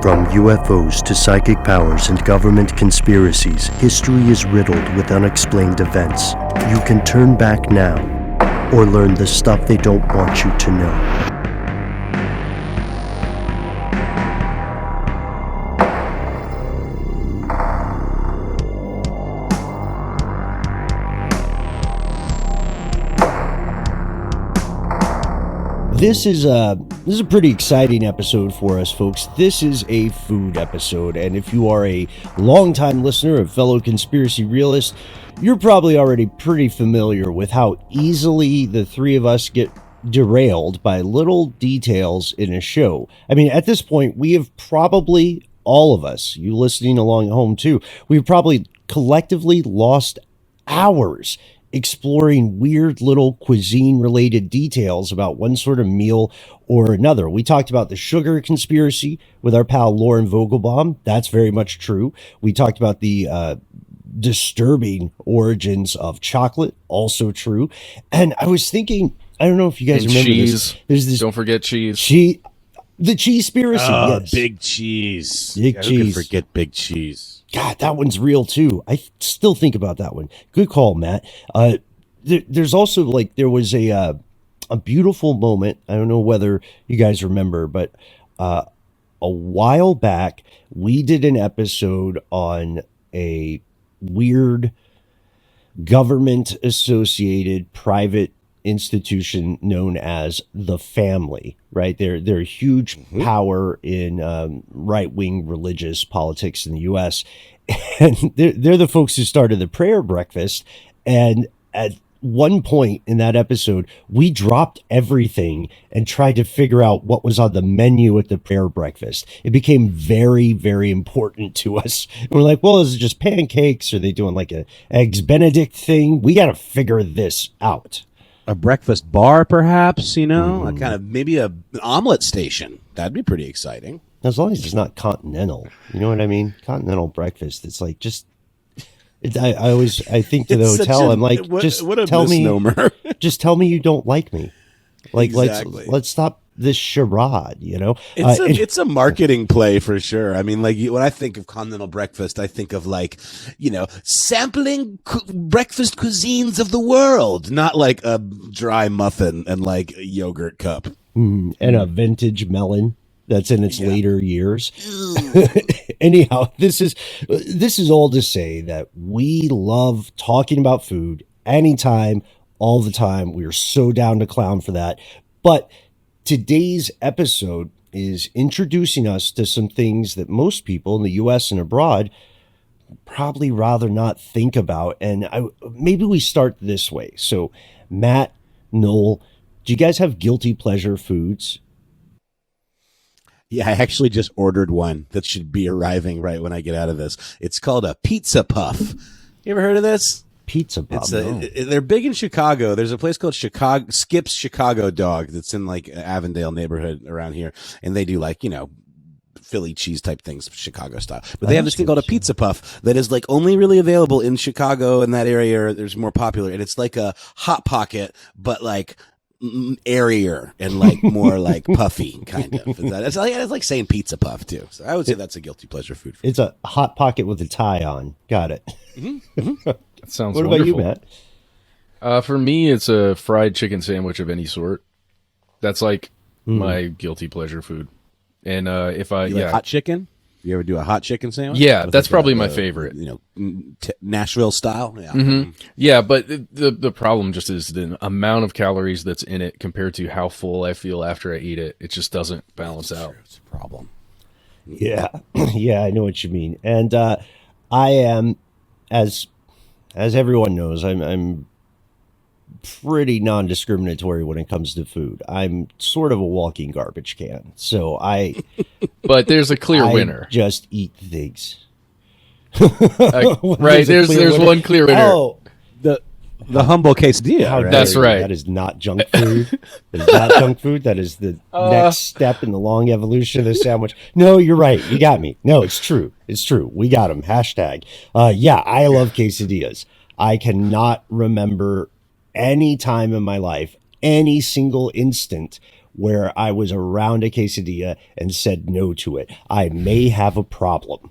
From UFOs to psychic powers and government conspiracies, history is riddled with unexplained events. You can turn back now, or learn the stuff they don't want you to know. This is a pretty exciting episode for us, folks. This is a food episode, and if you are a longtime listener of fellow conspiracy realists, you're probably already pretty familiar with how easily the three of us get derailed by little details in a show. I mean, at this point, we have probably, all of us, you listening along at home too, we've probably collectively lost hours exploring weird little cuisine-related details about one sort of meal or another. We talked about the sugar conspiracy with our pal Lauren Vogelbaum. That's very much true. We talked about the disturbing origins of chocolate. Also true. And I was thinking, I don't know if you guys remember cheese. This. Don't forget cheese. The cheese-spiracy. Oh, yes. big cheese. Big cheese. Who could forget big cheese? God, that one's real too. I still think about that one. Good call, Matt. There's also there was a beautiful moment. I don't know whether you guys remember, but a while back we did an episode on a weird government-associated private institution known as the family. Right? They're a huge power in right-wing religious politics in the U.S. And they're the folks who started the prayer breakfast. And at one point in that episode, we dropped everything and tried to figure out what was on the menu at the prayer breakfast. It became very, very important to us. And we're like, well, is it just pancakes? Are they doing like a Eggs Benedict thing? We got to figure this out. A breakfast bar, perhaps, a kind of maybe an omelet station. That'd be pretty exciting. As long as it's not continental. You know what I mean? Continental breakfast. It's like just... I think to the hotel, I'm like, just tell misnomer. Just tell me you don't like me. Like, exactly. let's stop this charade, It's a marketing play for sure. I mean, when I think of continental breakfast, I think of sampling breakfast cuisines of the world, not like a dry muffin and a yogurt cup. And a vintage melon that's in its later years. Anyhow, this is all to say that we love talking about food anytime, all the time. We are so down to clown for that. But today's episode is introducing us to some things that most people in the U.S. and abroad probably rather not think about. And maybe we start this way. So, Matt, Noel, do you guys have guilty pleasure foods? Yeah, I actually just ordered one that should be arriving right when I get out of this. It's called a pizza puff. You ever heard of this? Pizza puff. They're big in Chicago. There's a place called Skip's Chicago Dog that's in Avondale neighborhood around here, and they do Philly cheese type things, Chicago style. But they have this thing called a pizza puff that is only really available in Chicago and that area. There's more popular, and it's like a Hot Pocket, but airier and more puffy kind of. It's like saying pizza puff too. So I would say that's a guilty pleasure food. It's a Hot Pocket with a tie on. Got it. That sounds What wonderful. about you, Matt? For me, it's a fried chicken sandwich of any sort. That's my guilty pleasure food. And if I hot chicken. You ever do a hot chicken sandwich? Yeah, that's probably my favorite. Nashville style. Yeah. Mm-hmm. Yeah, but the problem just is the amount of calories that's in it compared to how full I feel after I eat it. It just doesn't balance out. It's a problem. Yeah, yeah, I know what you mean. And I am, as everyone knows, I'm pretty non-discriminatory when it comes to food. I'm sort of a walking garbage can. So but there's a clear winner. Just eat things. Right, there's one clear winner. Oh, the humble quesadilla. Right? That's right. That is not junk food. That is not junk food. That is the next step in the long evolution of the sandwich. No, you're right. You got me. No, it's true. It's true. We got him. Hashtag. Yeah, I love quesadillas. I cannot remember any time in my life, any single instant where I was around a quesadilla and said no to it. I may have a problem.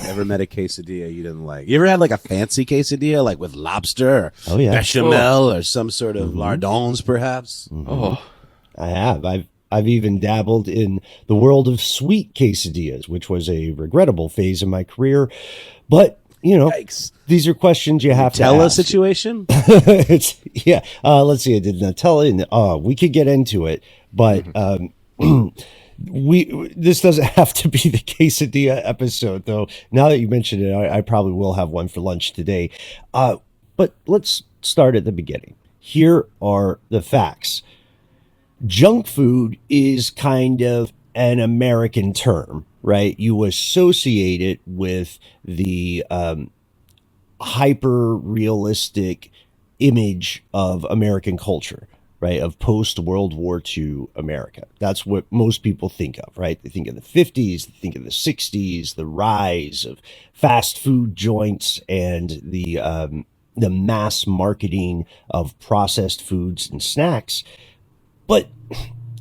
Never met a quesadilla you didn't like. You ever had like a fancy quesadilla, like with lobster, or bechamel, or some sort of lardons, perhaps? Oh, I have. I've even dabbled in the world of sweet quesadillas, which was a regrettable phase of my career. But Yikes. These are questions you have to Nutella ask. situation? Let's see. I did Nutella, and we could get into it, but this doesn't have to be the quesadilla episode, though. Now that you mentioned it, I probably will have one for lunch today. But let's start at the beginning. Here are the facts. Junk food is kind of an American term, right? You associate it with the hyper realistic image of American culture, right? Of post World War II America. That's what most people think of, right? They think of the 50s, they think of the 60s, the rise of fast food joints and the mass marketing of processed foods and snacks. But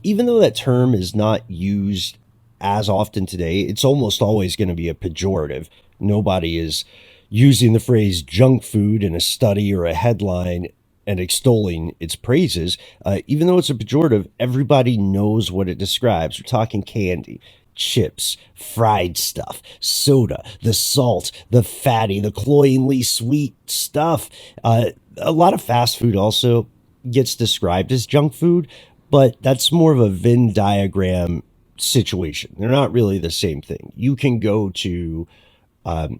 even though that term is not used as often today, it's almost always going to be a pejorative. Nobody is using the phrase junk food in a study or a headline and extolling its praises. Even though it's a pejorative, everybody knows what it describes. We're talking candy, chips, fried stuff, soda, the salt, the fatty, the cloyingly sweet stuff. A lot of fast food also gets described as junk food, but that's more of a Venn diagram situation. They're not really the same thing. You can go to,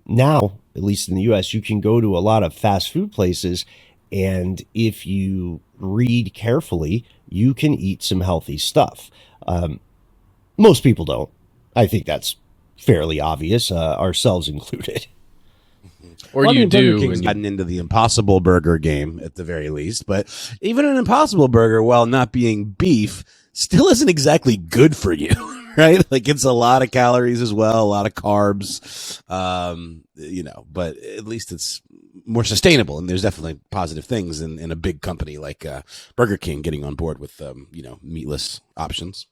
now, at least in the US, you can go to a lot of fast food places, and if you read carefully, you can eat some healthy stuff. Most people don't. I think that's fairly obvious, ourselves included. Or Well, I you mean, Burger do. King's and gotten into the Impossible Burger game at the very least, but even an Impossible Burger, while not being beef, still isn't exactly good for you, right? Like it's a lot of calories as well, a lot of carbs, but at least it's more sustainable. And there's definitely positive things in a big company like Burger King getting on board with, meatless options.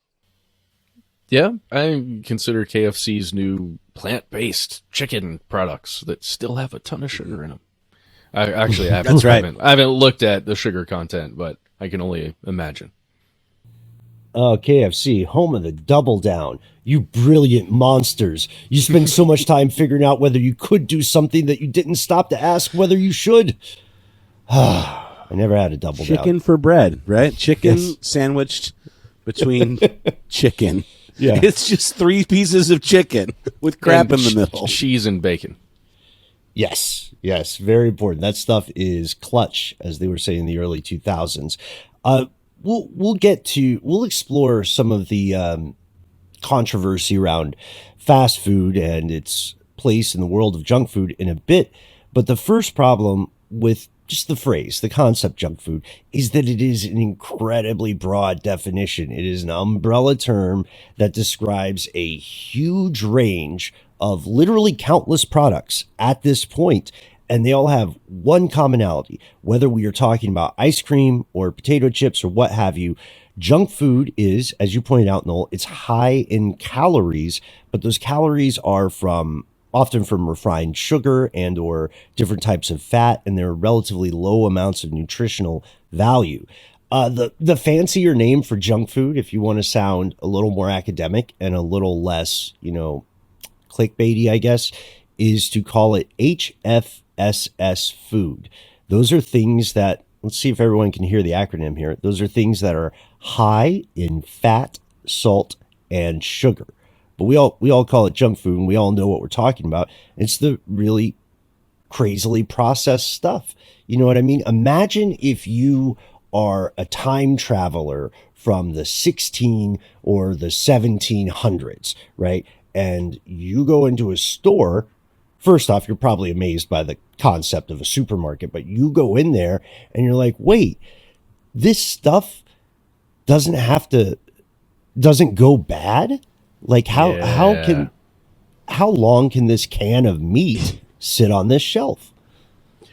Yeah, I consider KFC's new plant-based chicken products that still have a ton of sugar in them. I haven't, That's right. I haven't looked at the sugar content, but I can only imagine. KFC, home of the double down. You brilliant monsters. You spend so much time figuring out whether you could do something that you didn't stop to ask whether you should. I never had a double down. Chicken for bread, right? Chicken Yes. sandwiched between chicken. Yeah. It's just 3 pieces of chicken with crap And in the middle. Cheese and bacon. Yes, very important. That stuff is clutch, as they were saying in the early 2000s. We'll explore some of the controversy around fast food and its place in the world of junk food in a bit. But the first problem with just the phrase, the concept junk food, is that it is an incredibly broad definition. It is an umbrella term that describes a huge range of literally countless products at this point. And they all have one commonality, whether we are talking about ice cream or potato chips or what have you. Junk food is, as you pointed out, Noel, it's high in calories, but those calories are often from refined sugar and or different types of fat, and there are relatively low amounts of nutritional value. The fancier name for junk food, if you want to sound a little more academic and a little less, clickbaity, I guess, is to call it HFSS food. Those are things that, let's see if everyone can hear the acronym here. Those are things that are high in fat, salt, and sugar. But we all call it junk food, and we all know what we're talking about. It's the really crazily processed stuff. You know what I mean? Imagine if you are a time traveler from the 16 or the 1700s, right? And you go into a store. First off, you're probably amazed by the concept of a supermarket, but you go in there and you're like, wait, this stuff doesn't go bad? Like how long can this can of meat sit on this shelf?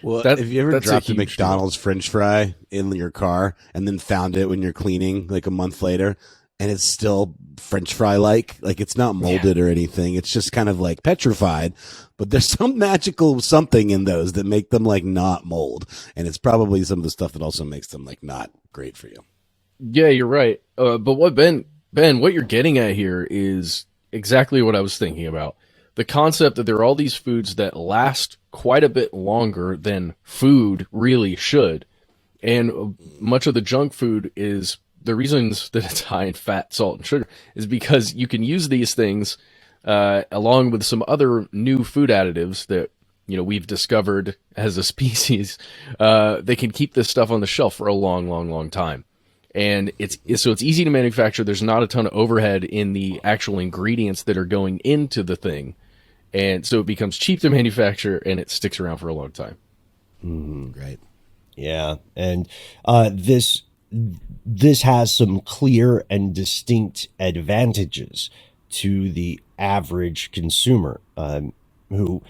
Well, That- have you ever that's a dropped a huge McDonald's French fry in your car and then found it when you're cleaning like a month later, and it's still French fry like it's not molded or anything. It's just kind of like petrified, but there's some magical something in those that make them like not mold, and it's probably some of the stuff that also makes them like not great for you. Yeah, you're right. But what Ben, what you're getting at here is exactly what I was thinking about. The concept that there are all these foods that last quite a bit longer than food really should. And much of the junk food is the reasons that it's high in fat, salt, and sugar is because you can use these things along with some other new food additives that we've discovered as a species. They can keep this stuff on the shelf for a long, long, long time. And it's easy to manufacture. There's not a ton of overhead in the actual ingredients that are going into the thing. And so it becomes cheap to manufacture, and it sticks around for a long time. Right. Yeah, and this has some clear and distinct advantages to the average consumer, who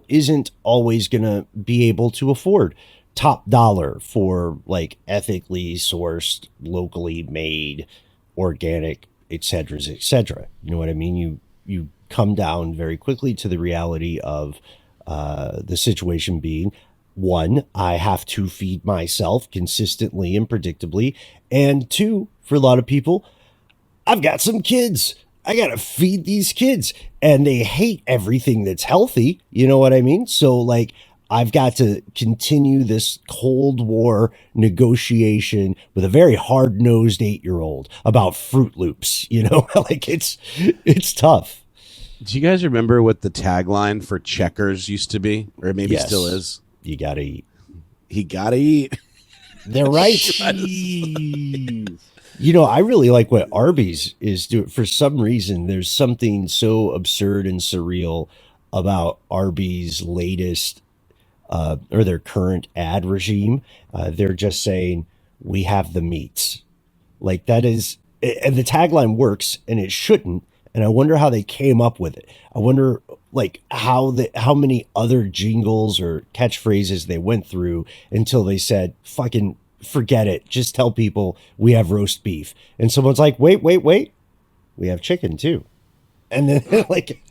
isn't always going to be able to afford top dollar for like ethically sourced, locally made, organic, etc., etc. You know what I mean? You come down very quickly to the reality of the situation being, one, I have to feed myself consistently and predictably, and two, for a lot of people, I've got some kids. I got to feed these kids, and they hate everything that's healthy. You know what I mean? So like, I've got to continue this Cold War negotiation with a very hard-nosed 8-year-old about Fruit Loops. Like it's tough. Do you guys remember what the tagline for Checkers used to be, or maybe Yes. still is? You gotta eat. He gotta eat. They're right. I really like what Arby's is doing. For some reason, there's something so absurd and surreal about Arby's latest or their current ad regime. They're just saying, we have the meats. Like that is, and the tagline works, and it shouldn't. And I wonder how they came up with it. I wonder like how many other jingles or catchphrases they went through until they said, fucking forget it. Just tell people we have roast beef. And someone's like, wait. We have chicken too. And then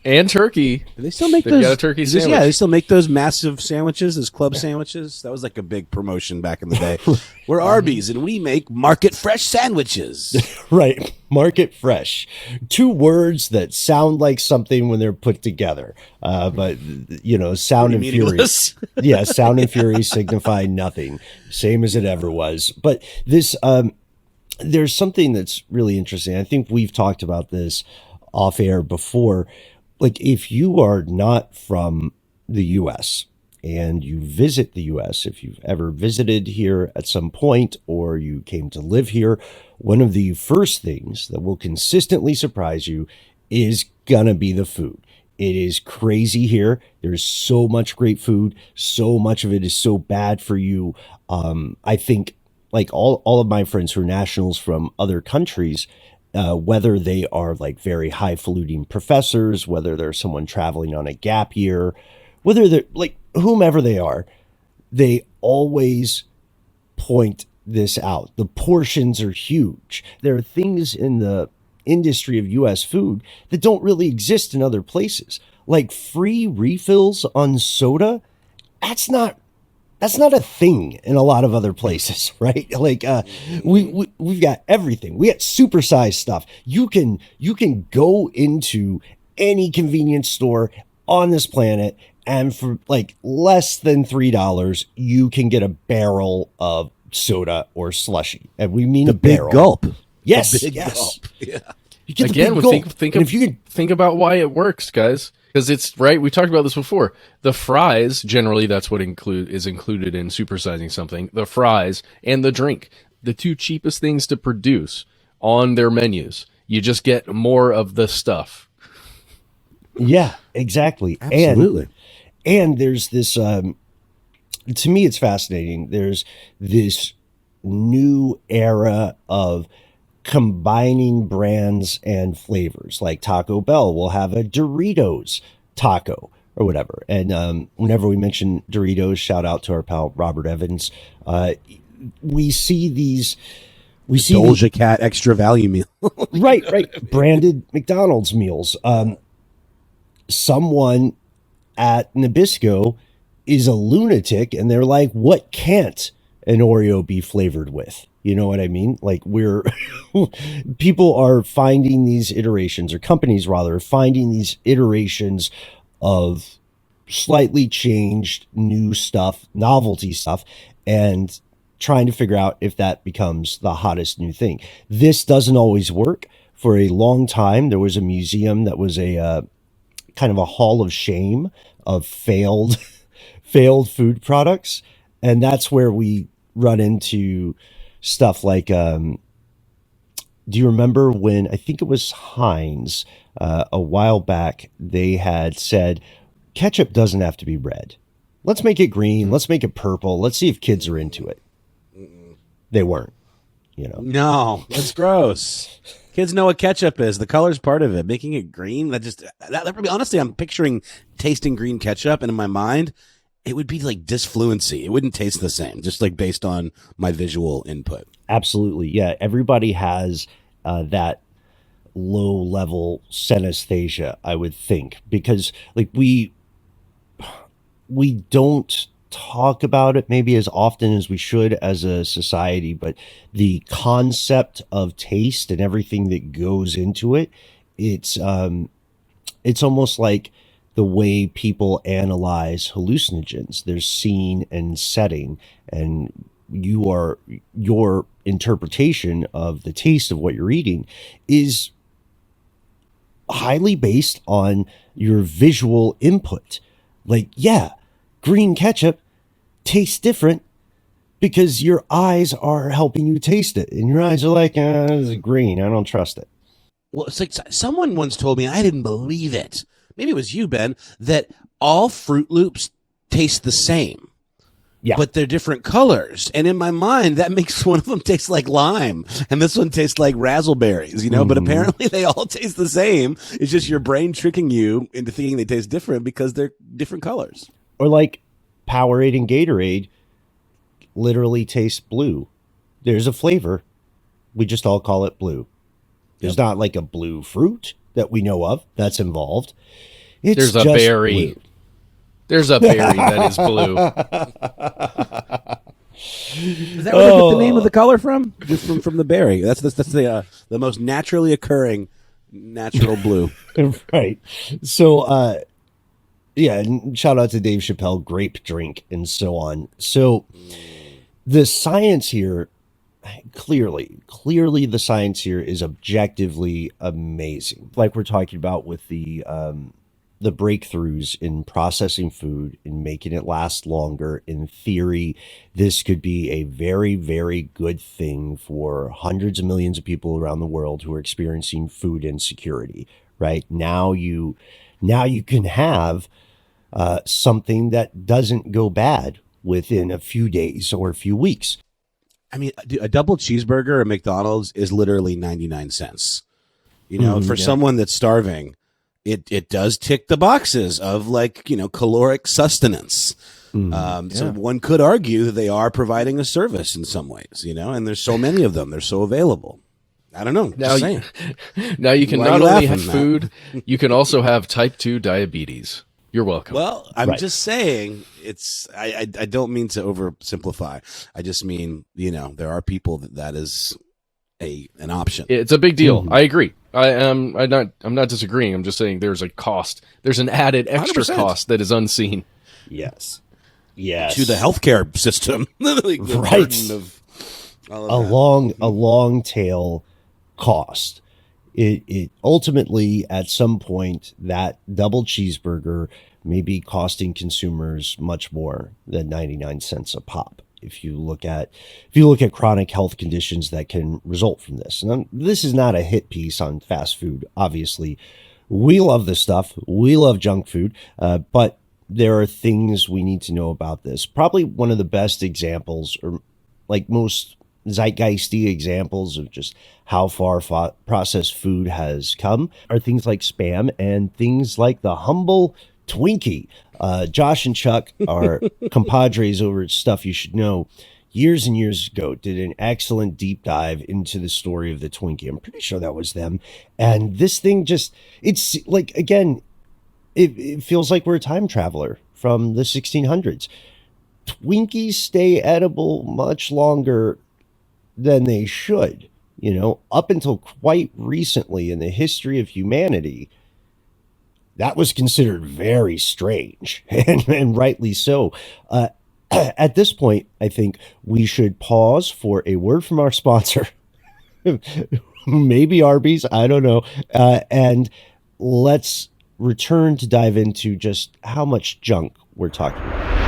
And turkey. Do they still make They've those? got a turkey is this- sandwich. Yeah, they still make those massive sandwiches, those club sandwiches. That was like a big promotion back in the day. We're Arby's, and we make market fresh sandwiches. right. Market fresh. 2 words that sound like something when they're put together. But sound and Pretty fury. meaningless. Yeah, sound and fury signify nothing. Same as it ever was. But this, there's something that's really interesting. I think we've talked about this off air before. Like, if you are not from the US and you visit the US, if you've ever visited here at some point or you came to live here, one of the first things that will consistently surprise you is gonna be the food. It is crazy here. There's so much great food. So much of it is so bad for you. I think like all of my friends who are nationals from other countries, whether they are like very highfalutin professors, whether they're someone traveling on a gap year, whether they're like whomever they are, they always point this out. The portions are huge. There are things in the industry of US food that don't really exist in other places. Like free refills on soda, that's not a thing in a lot of other places, right? Like we've got everything. We got supersized stuff. You can go into any convenience store on this planet, and for like less than $3, you can get a barrel of soda or slushy. And we mean The a big barrel. gulp. Yes, The big yes. gulp. Yeah. You get Again, the big gulp. And if you could, think about why it works, guys. Because it's right. We talked about this before. The fries, generally, that's what is included in supersizing something. The fries and the drink, the 2 cheapest things to produce on their menus. You just get more of the stuff. yeah, exactly. Absolutely. And there's this, to me, it's fascinating. There's this new era of combining brands and flavors. Like Taco Bell will have a Doritos taco, or whatever. And whenever we mention Doritos, shout out to our pal Robert Evans. We see these. We see Doja Cat extra value meal. right. Branded McDonald's meals. Someone at Nabisco is a lunatic, and they're like, "What can't an Oreo be flavored with?" You know what I mean? Like people are finding these iterations, or companies rather, are finding these iterations of slightly changed new stuff, novelty stuff, and trying to figure out if that becomes the hottest new thing. This doesn't always work. For a long time, there was a museum that was a kind of a hall of shame of failed food products, and that's where we run into stuff like do you remember when, I think it was Heinz, a while back, they had said ketchup doesn't have to be red, let's make it green, let's make it purple, let's see if kids are into it. They weren't, No, that's gross. Kids know what ketchup is. The color's part of it. Making it green, honestly, I'm picturing tasting green ketchup, and in my mind, it would be like disfluency. It wouldn't taste the same, just like based on my visual input. Absolutely. Yeah. Everybody has that low level synesthesia, I would think, because like we don't talk about it maybe as often as we should as a society, but the concept of taste and everything that goes into it, it's almost like the way people analyze hallucinogens. There's scene and setting, and your interpretation of the taste of what you're eating is highly based on your visual input. Like, yeah, green ketchup tastes different because your eyes are helping you taste it, and your eyes are like, this is green, I don't trust it. Well, it's like someone once told me, I didn't believe it. Maybe it was you, Ben, that all Fruit Loops taste the same. Yeah. But they're different colors. And in my mind, that makes one of them taste like lime, and this one tastes like razzleberries, But apparently they all taste the same. It's just your brain tricking you into thinking they taste different because they're different colors. Or like Powerade and Gatorade literally taste blue. There's a flavor. We just all call it blue. There's not like a blue fruit that we know of that's involved. There's a berry. Blue. There's a berry that is blue. Is that where they get the name of the color from? Just from the berry. That's the most naturally occurring natural blue. Right. So yeah, and shout out to Dave Chappelle, grape drink and so on. So the science here, clearly the science here is objectively amazing. Like we're talking about with the breakthroughs in processing food and making it last longer. In theory, this could be a very, very good thing for hundreds of millions of people around the world who are experiencing food insecurity. Right now, you can have something that doesn't go bad within a few days or a few weeks. I mean, a double cheeseburger at McDonald's is literally 99 cents. For someone that's starving, it does tick the boxes of caloric sustenance. So one could argue that they are providing a service in some ways, and there's so many of them. They're so available. I don't know. Now you can not only have food, you can also have type 2 diabetes. You're welcome. Well, I'm just saying I don't mean to oversimplify. I just mean, there are people that is an option. It's a big deal. I agree. I'm not disagreeing. I'm just saying there's a cost. There's an added extra 100%. Cost that is unseen. Yes. To the healthcare system. Right. A long tail cost. It ultimately, at some point, that double cheeseburger may be costing consumers much more than 99 cents a pop. If you look at chronic health conditions that can result from this. And this is not a hit piece on fast food. Obviously, we love this stuff. We love junk food, but there are things we need to know about this. Probably one of the best examples, or like most zeitgeisty examples of just how far processed food has come, are things like Spam and things like the humble Twinkie. Josh and Chuck are compadres over at Stuff You Should Know. Years and years ago, did an excellent deep dive into the story of the Twinkie. I'm pretty sure that was them. And this thing just, it's like, again, it feels like we're a time traveler from the 1600s. Twinkies stay edible much longer than they should. You know, up until quite recently in the history of humanity, that was considered very strange, and rightly so. At this point, I think we should pause for a word from our sponsor, maybe Arby's, I don't know, and let's return to dive into just how much junk we're talking about.